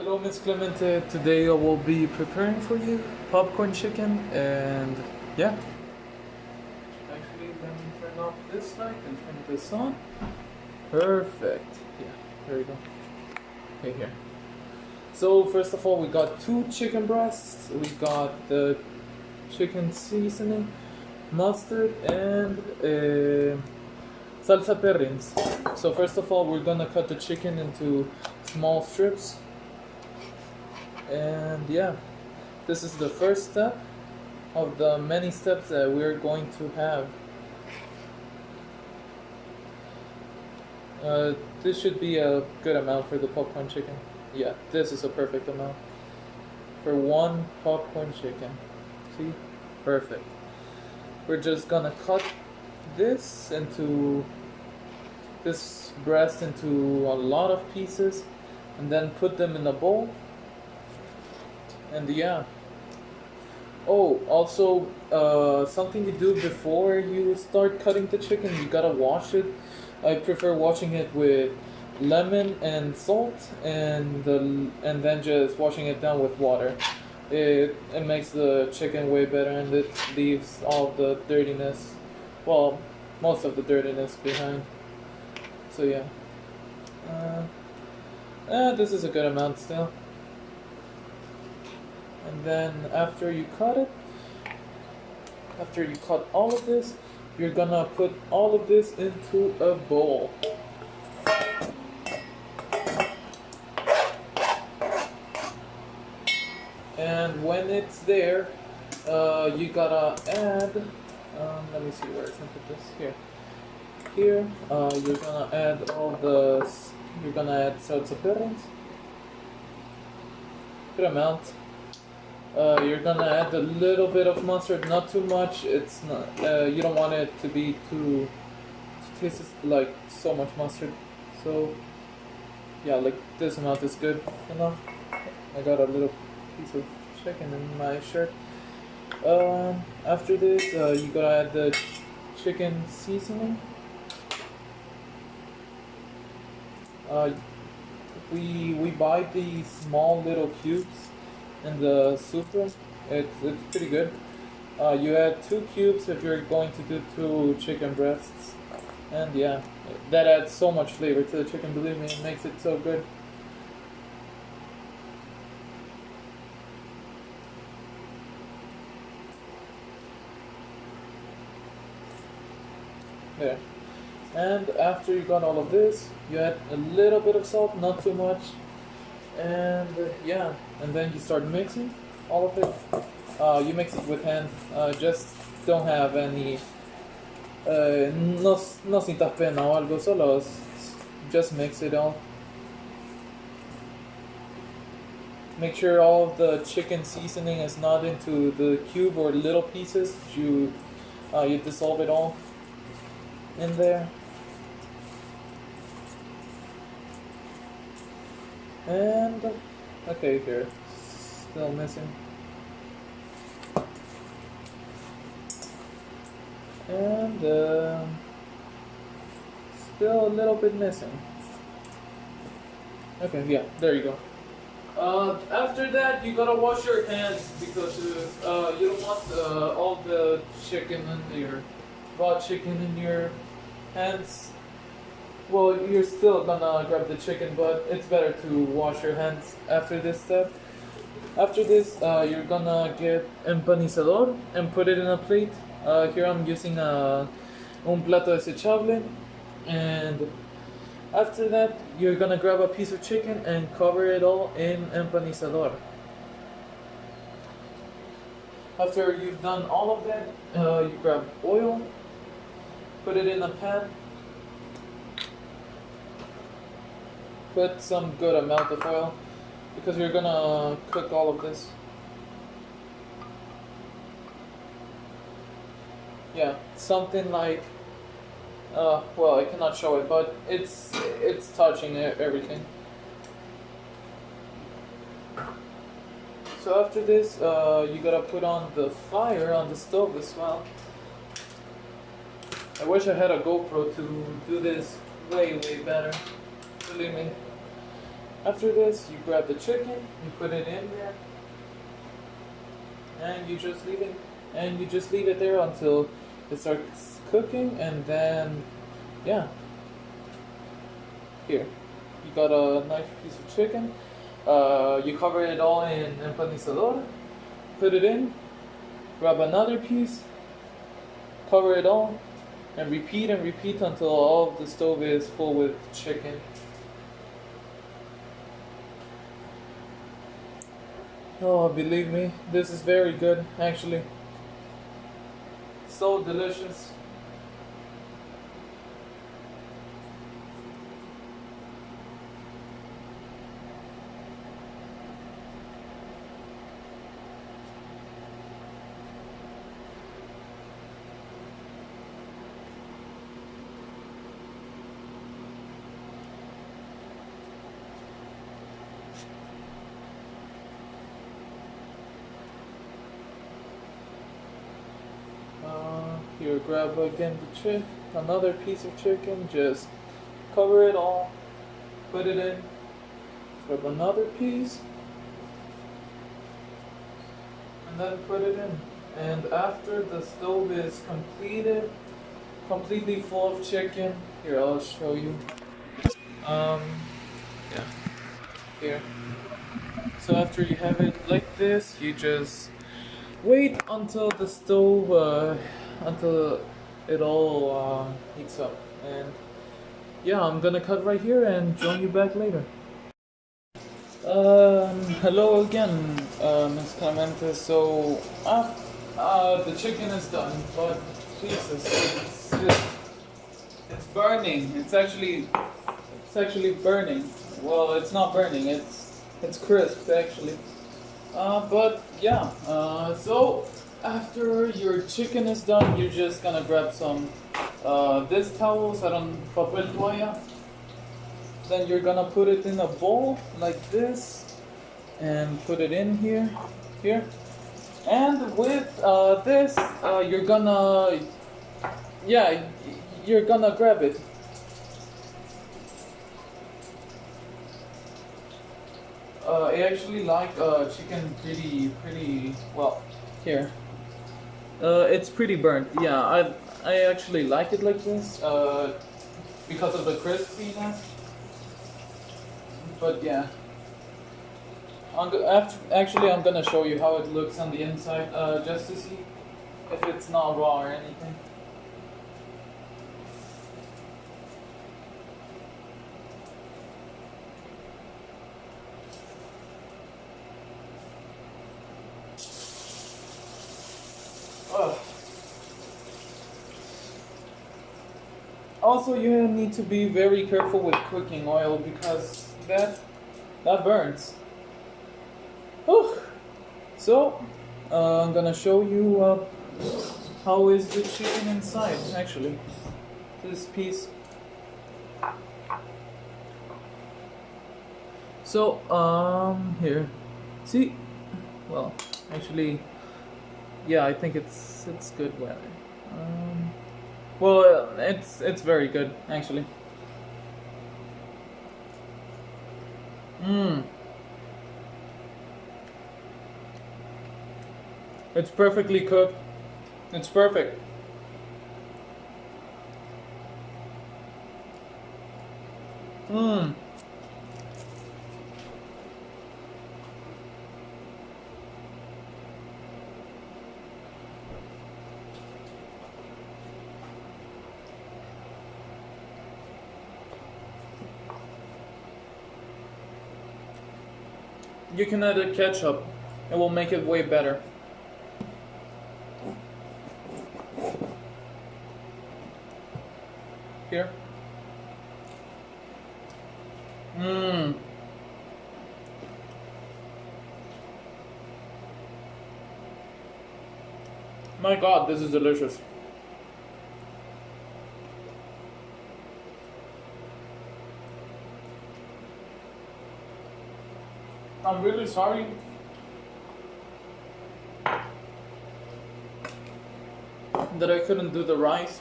Hello, Miss Clemente. Today I will be preparing for you popcorn chicken and yeah. Actually, let me turn off this light and turn this on. Perfect. Yeah, there we go. Okay, here. So first of all, we got two chicken breasts. We got the chicken seasoning, mustard, and salsa perrins. So first of all, we're gonna cut the chicken into small strips. And yeah, this is the first step of the many steps that we're going to have. This should be a good amount for the popcorn chicken. Yeah, this is a perfect amount for one popcorn chicken. See? Perfect. We're just gonna cut this breast into a lot of pieces and then put them in a bowl. And yeah. Oh, also, something you do before you start cutting the chicken, you gotta wash it. I prefer washing it with lemon and salt, and then just washing it down with water. It makes the chicken way better, and it leaves all the dirtiness, well, most of the dirtiness behind. So yeah. This is a good amount still. And then after you cut all of this, you're gonna put all of this into a bowl. And when it's there, you gotta add, let me see where I can put this, here, you're gonna add salsa perrins, good amount. You're gonna add a little bit of mustard, not too much. It's not. You don't want it to be to taste like so much mustard. So yeah, like this amount is good enough. I got a little piece of chicken in my shirt. After this, you gotta add the chicken seasoning. We buy these small little cubes in the super. It's pretty good. You add 2 cubes if you're going to do 2 chicken breasts, and yeah, that adds so much flavor to the chicken. Believe me, it makes it so good. There. And after you got all of this, you add a little bit of salt, not too much. And yeah, and then you start mixing all of it. You mix it with hand. Just don't have any. No sientas pena o algo. Solo just mix it all. Make sure all of the chicken seasoning is not into the cube or little pieces. You dissolve it all in there. And okay, here, still missing. And still a little bit missing. Okay, yeah, there you go. After that, you gotta wash your hands because you don't want all the chicken in your raw chicken in your hands. Well, you're still gonna grab the chicken, but it's better to wash your hands after this step. After this, you're gonna get empanizador and put it in a plate. Here I'm using un plato desechable. And after that, you're gonna grab a piece of chicken and cover it all in empanizador. After you've done all of that, you grab oil, put it in a pan. Put some good amount of oil because you're gonna cook all of this. Yeah, something like well, I cannot show it, but it's touching everything. So after this, you gotta put on the fire on the stove as well. I wish I had a GoPro to do this way better. Believe me. After this, you grab the chicken, you put it in there, and you just leave it there until it starts cooking, and then yeah, here you got a nice piece of chicken. You cover it all in empanizador, put it in, grab another piece, cover it all, and repeat until all of the stove is full with chicken. Oh, believe me, this is very good, actually. So delicious. Here, grab again another piece of chicken, just cover it all, put it in, grab another piece, and then put it in. And after the stove is completely full of chicken, here, I'll show you. Yeah, here. So after you have it like this, you just wait until the stove, until it all heats up. And yeah, I'm gonna cut right here and join you back later. Hello again, Ms. Clemente. So, the chicken is done, but Jesus, it's burning. It's actually burning. Well, it's not burning. It's crisp actually. But yeah. So after your chicken is done, you're just gonna grab some this towels, papel toalla. Then you're gonna put it in a bowl like this, and put it in here. And with this, you're gonna grab it. I actually like chicken pretty well. Here, it's pretty burnt. Yeah, I actually like it like this because of the crispiness. But yeah, I'm gonna show you how it looks on the inside, just to see if it's not raw or anything. Ugh. Also, you need to be very careful with cooking oil because that burns. Whew. So, I'm gonna show you how is the chicken inside. Actually, this piece. So, here. See? Well, actually, yeah, I think it's good. Well, it's very good actually. It's perfectly cooked. It's perfect. You can add a ketchup. It will make it way better. Here. My God, this is delicious. I'm really sorry that I couldn't do the rice.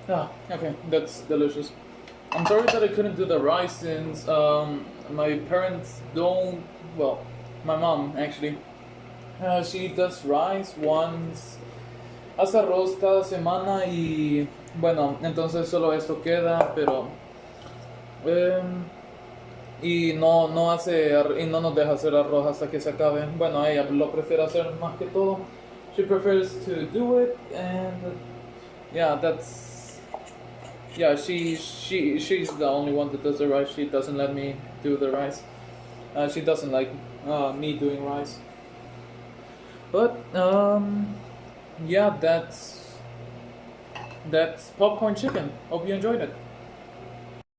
Ah, okay, that's delicious. I'm sorry that I couldn't do the rice since my parents don't. Well, my mom actually. She does rice once. Hace arroz cada semana y bueno, entonces solo esto queda, pero y no hace y no nos deja hacer arroz hasta que se acabe. Bueno, ella lo prefiere hacer más que todo. She prefers to do it, and yeah, that's yeah. She's the only one that does the rice. She doesn't let me do the rice. She doesn't like me doing rice. But yeah, that's popcorn chicken. Hope you enjoyed it.